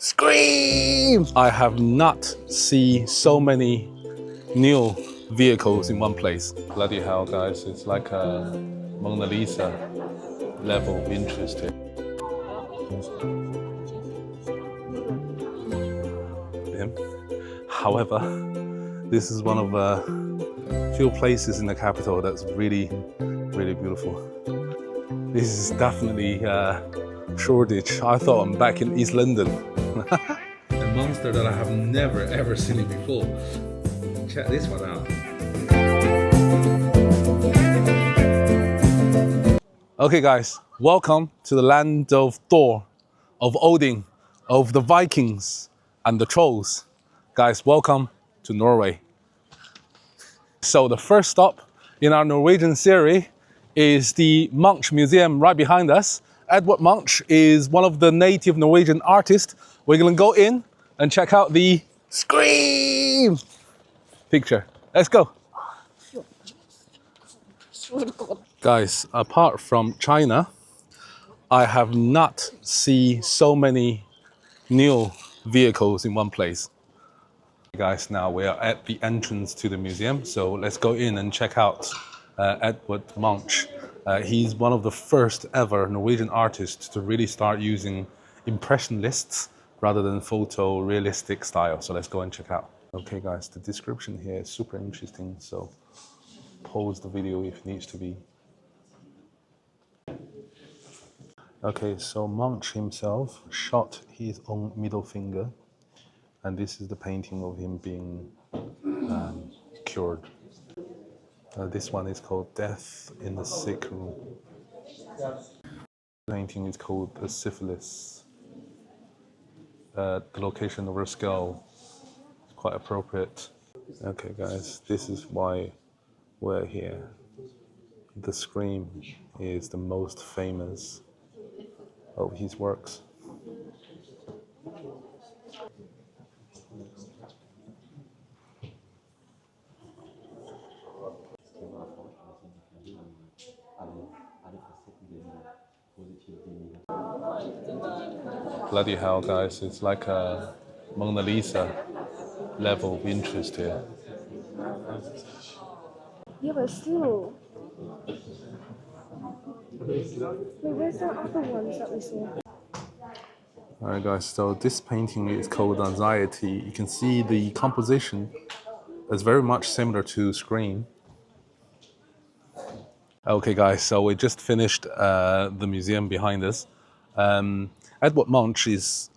Scream! I have not seen so many new vehicles in one place. Bloody hell, guys, it's like a Mona Lisa level of interest here. However, this is one of the few places in the capital that's really, really beautiful. This is definitely Shoreditch. I thought I'm back in East London. A monster that I have never ever seen it before. Check this one out. Okay guys, welcome to the land of Thor, of Odin, of the Vikings and the trolls. Guys, welcome to Norway. So the first stop in our Norwegian series is the Munch Museum right behind us. Edvard Munch is one of the native Norwegian artists. We're gonna go in and check out the Scream picture. Let's go. Guys, apart from China, I have not seen so many new vehicles in one place. Guys, now we are at the entrance to the museum, so let's go in and check out Edvard Munch. He's one of the first ever Norwegian artists to really start using impressionists rather than photorealistic style. So let's go and check out. Okay guys, the description here is super interesting, so pause the video if it needs to be. Okay, so Munch himself shot his own middle finger, and this is the painting of him being cured. This one is called Death in the Sick Room. The painting is called The Syphilis. The location of her skull is quite appropriate. Okay guys, this is why we're here. The Scream is the most famous of his works. Bloody hell, guys, it's like a Mona Lisa level of interest here. Yeah, but still. Wait, where's the other ones that we saw? Alright guys, so this painting is called Anxiety. You can see the composition is very much similar to Scream. Okay guys, so we just finished the museum behind us. Edvard Munch is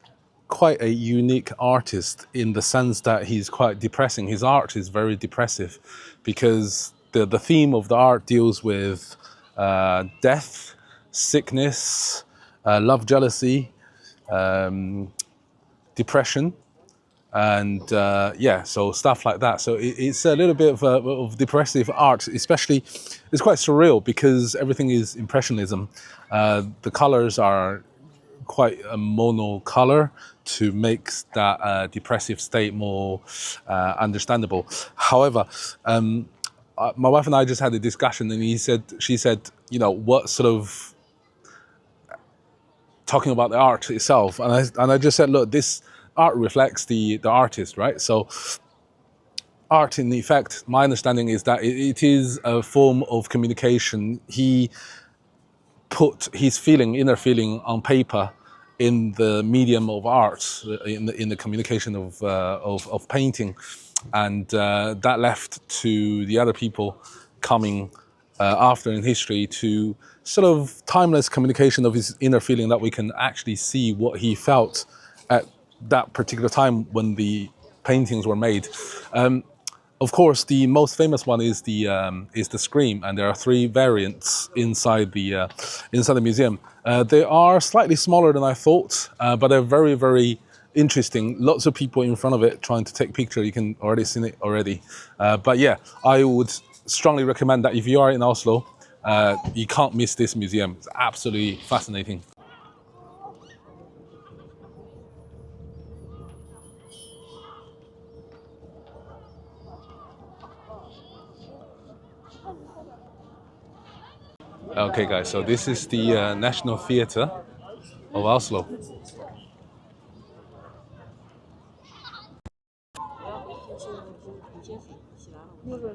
quite a unique artist in the sense that he's quite depressing. His art is very depressive because the theme of the art deals with death, sickness, love, jealousy, depression, and yeah, so stuff like that. So it's a little bit of depressive art, especially it's quite surreal because everything is impressionism. The colors are quite a mono color to make that depressive state more understandable. However, my wife and I just had a discussion, and she said, you know, what sort of talking about the art itself, and I just said, look, this art reflects the artist, right? So art, in effect, my understanding is that it is a form of communication. He put his inner feeling on paper in the medium of art, in the communication of painting, and that left to the other people coming after in history to sort of timeless communication of his inner feeling, that we can actually see what he felt at that particular time when the paintings were made. Of course, the most famous one is the Scream, and there are 3 variants inside the museum. They are slightly smaller than I thought, but they're very, very interesting. Lots of people in front of it trying to take pictures. You can already see it already. But yeah, I would strongly recommend that if you are in Oslo, you can't miss this museum. It's absolutely fascinating. Okay guys, so this is the National Theatre of Oslo. 日本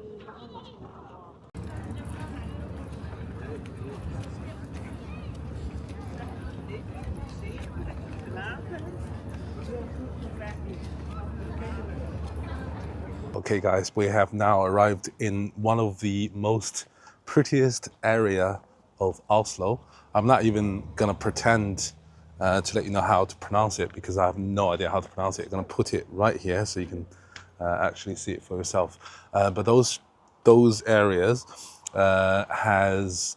Okay guys, we have now arrived in one of the most prettiest area of Oslo. I'm not even gonna pretend to let you know how to pronounce it because I have no idea how to pronounce it. I'm gonna put it right here so you can actually see it for yourself. But those areas has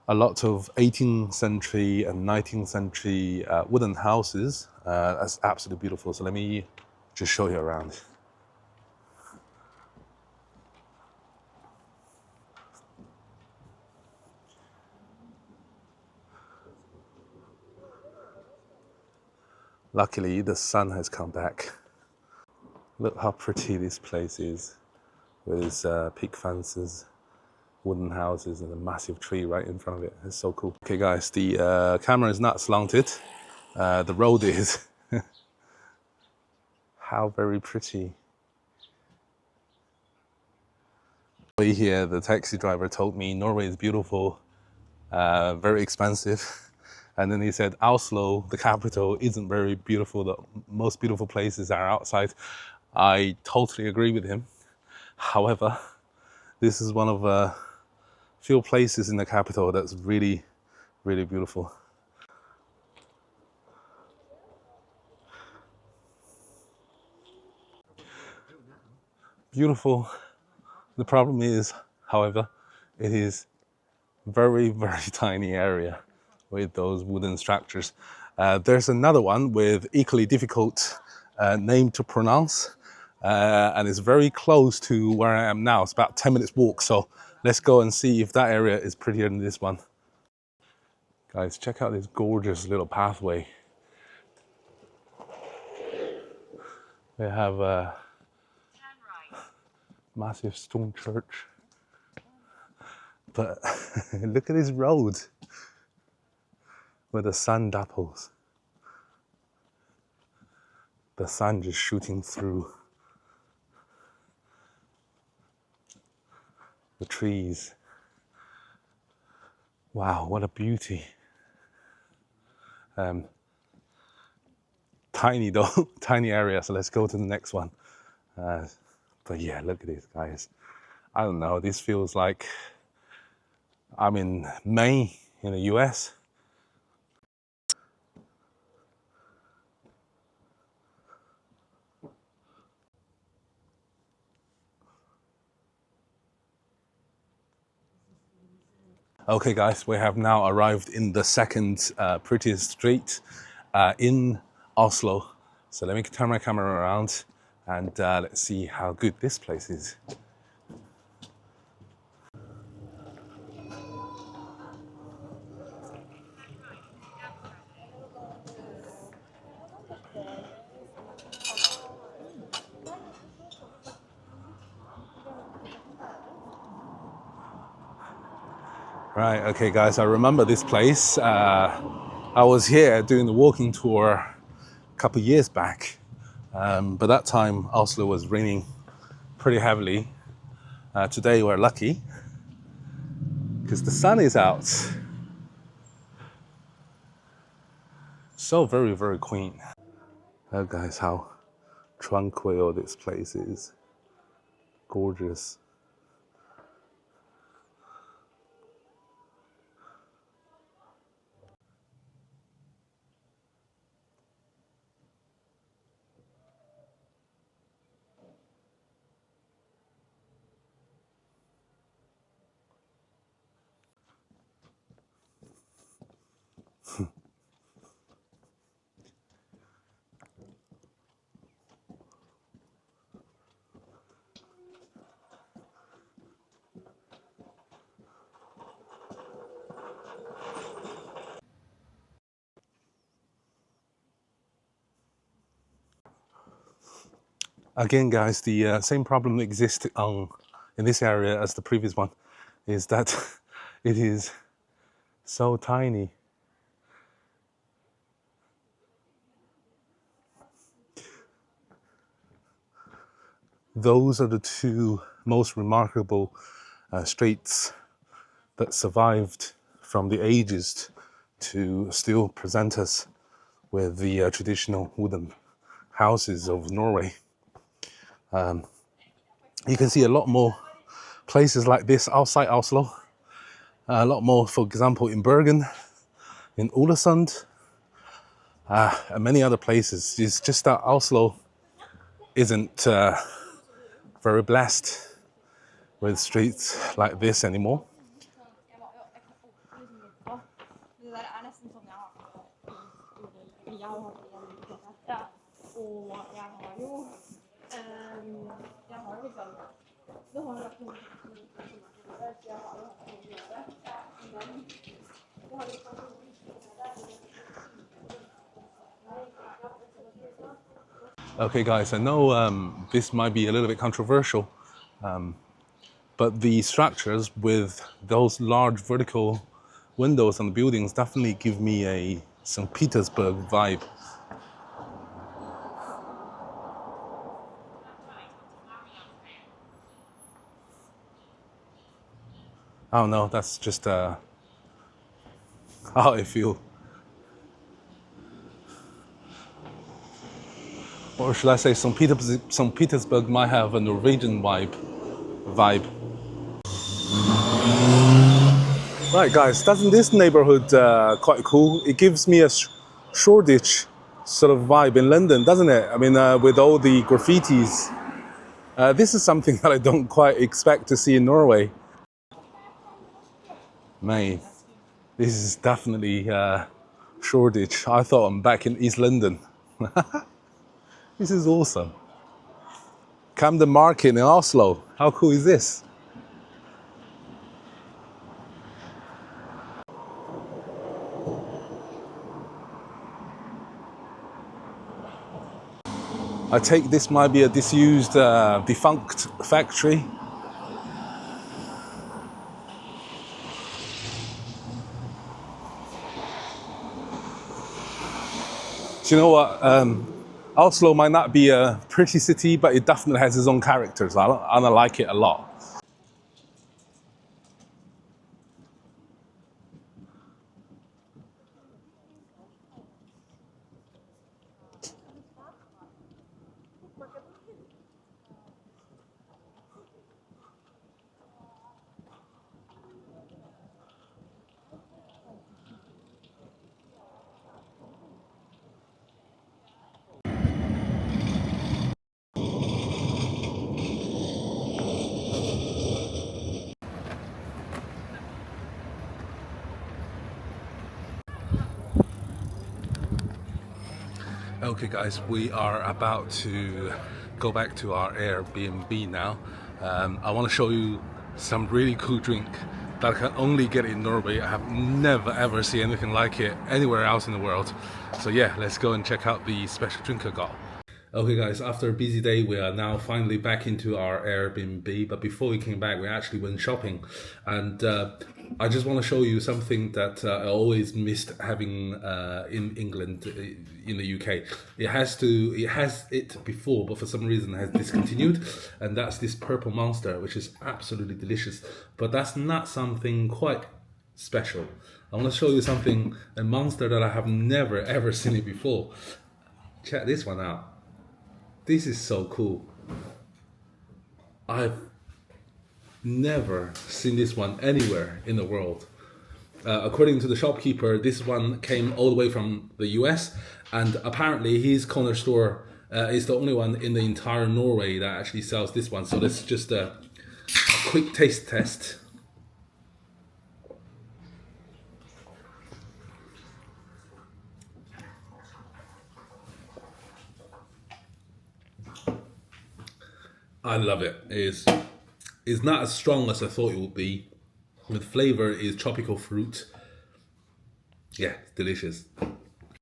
a lot of 18th century and 19th century wooden houses. That's absolutely beautiful. So let me just show you around. Luckily, the sun has come back. Look how pretty this place is with its peak fences, wooden houses, and a massive tree right in front of it. It's so cool. Okay, guys, the camera is not slanted. The road is. How very pretty. Way here, the taxi driver told me Norway is beautiful, very expensive. And then he said Oslo, the capital, isn't very beautiful. The most beautiful places are outside. I totally agree with him. However, this is one of few places in the capital that's really, really beautiful. Beautiful. The problem is, however, it is very, very tiny area with those wooden structures. There's another one with equally difficult name to pronounce, and it's very close to where I am now. It's about 10 minutes walk, so let's go and see if that area is prettier than this one. Guys, check out this gorgeous little pathway. We have a massive stone church. But look at this road where the sun dapples. The sun just shooting through the trees. Wow, what a beauty. Tiny though, tiny area, so let's go to the next one. But yeah, look at this, guys. I don't know, this feels like I'm in Maine in the US. Okay guys, we have now arrived in the second prettiest street in Oslo. So let me turn my camera around and let's see how good this place is. Right, okay guys, I remember this place. I was here doing the walking tour a couple of years back, but that time Oslo was raining pretty heavily. Today we're lucky because the sun is out. So very, very clean. Oh guys, how tranquil this place is. Gorgeous. Again, guys, the same problem exists in this area as the previous one, is that it is so tiny. those are the two most remarkable streets that survived from the ages to still present us with the traditional wooden houses of Norway. You can see a lot more places like this outside Oslo. A lot more, for example, in Bergen, in Ålesund, and many other places. It's just that Oslo isn't very blessed with streets like this anymore. Okay guys, I know this might be a little bit controversial, but the structures with those large vertical windows on the buildings definitely give me a St. Petersburg vibe. I don't know, that's just how I feel. Or should I say St. Petersburg might have a Norwegian vibe. Right guys, doesn't this neighborhood quite cool? It gives me a Shoreditch sort of vibe in London, doesn't it? I mean, with all the graffitis. This is something that I don't quite expect to see in Norway. Mate, this is definitely Shoreditch. I thought I'm back in East London. This is awesome. Camden Market in Oslo. How cool is this? I take this might be a disused, defunct factory. Do you know what? Oslo might not be a pretty city, but it definitely has its own characters. I like it a lot. Okay guys, we are about to go back to our Airbnb now. I want to show you some really cool drink that I can only get in Norway. I have never ever seen anything like it anywhere else in the world. So yeah, let's go and check out the special drink I got. Okay guys, after a busy day, we are now finally back into our Airbnb. But before we came back, we actually went shopping. And I just want to show you something that I always missed having in England, in the UK. It has it before, but for some reason has discontinued. And that's this purple monster, which is absolutely delicious. But that's not something quite special. I want to show you something, a monster that I have never ever seen it before. Check this one out. This is so cool. I've never seen this one anywhere in the world. According to the shopkeeper, this one came all the way from the US, and apparently his corner store is the only one in the entire Norway that actually sells this one. So let's just a quick taste test. I love it. It's not as strong as I thought it would be. The flavor is tropical fruit. Yeah, delicious.